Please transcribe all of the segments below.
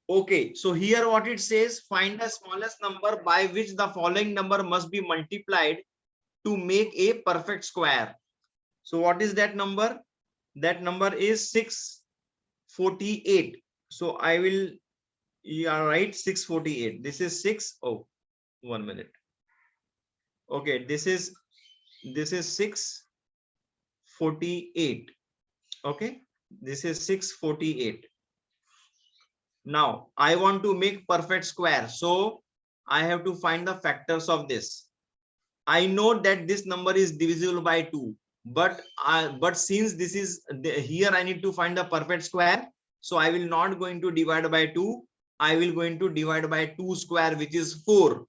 Okay, so here what it says, find the smallest number by which the following number must be multiplied to make a perfect square. So what is that number? That number is 648. So I will, you are right, 648. This is 6. Oh, 1 minute. Okay, this is 648. Okay, this is 648. Now I want to make perfect square, so I have to find the factors of this. I know that this number is divisible by 2, but since this is here, I need to find the perfect square. So I will not going to divide by 2. I will going to divide by 2 square, which is 4.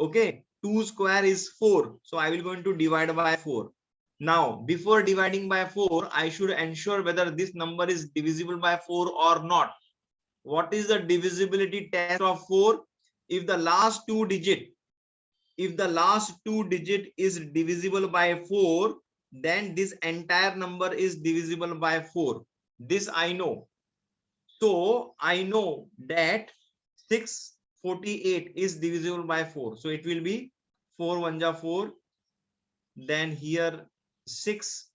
Okay, 2 square is 4. So I will going to divide by 4. Now, before dividing by 4, I should ensure whether this number is divisible by 4 or not. What is the divisibility test of 4? If the last two digit is divisible by 4, then this entire number is divisible by 4. This I know. So I know that 648 is divisible by 4. So it will be 4 1 ja 4. Then here 6.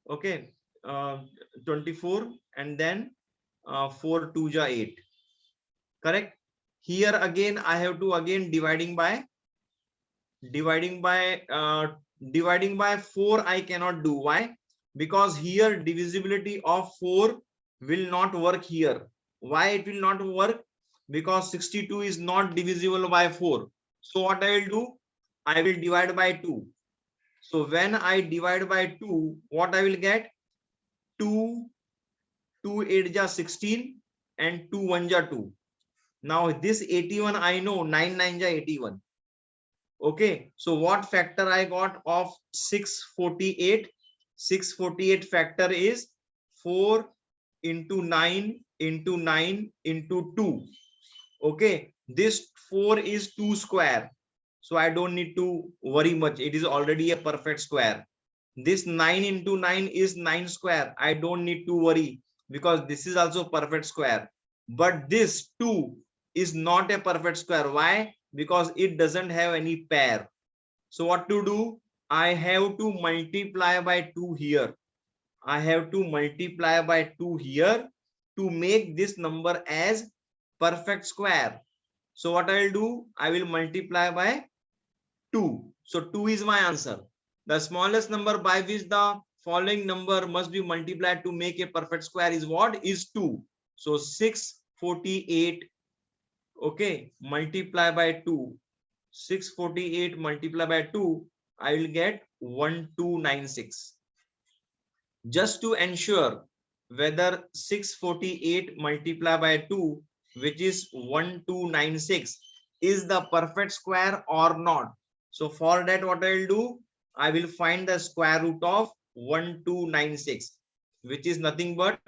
Okay, 24, and then 4 2 ja 8. Correct. Here again I have to again dividing by 4. I cannot do. Why? Because here divisibility of 4 will not work here. Why it will not work? Because 62 is not divisible by 4. So what I will do? I will divide by 2. So when I divide by 2, what I will get? 2 2 8 ja 16 and 2 1 ja 2. Now this 81 I know, 9 9 ja 81. Okay, so what factor I got of 648? 648 factor is 4 into 9 into 9 into 2. Okay, this 4 is 2 square. So I don't need to worry much. It is already a perfect square. This 9 into 9 is 9 square. I don't need to worry because this is also perfect square. But this 2 is not a perfect square. Why? Because it doesn't have any pair. So what to do? I have to multiply by 2 here. I have to multiply by 2 here to make this number as perfect square. So what I will do? I will multiply by 2. So 2 is my answer. The smallest number by which the following number must be multiplied to make a perfect square is what? Is 2. So 648. Okay, multiply by 2. 648 multiplied by 2, I will get 1296. Just to ensure whether 648 multiplied by 2, which is 1296, is the perfect square or not. So for that, what I will do? I will find the square root of 1296, which is nothing but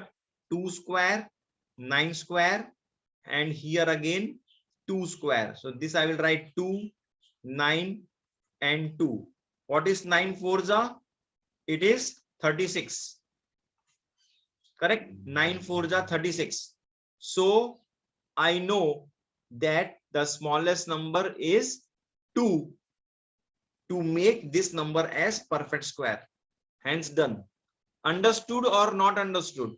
2 square, 9 square, and here again 2 square. So this I will write 2, 9 and 2. What is 9 4s are? It is 36. Correct? 9 4s are 36. So I know that the smallest number is 2 to make this number as perfect square. Hence done. Understood or not understood?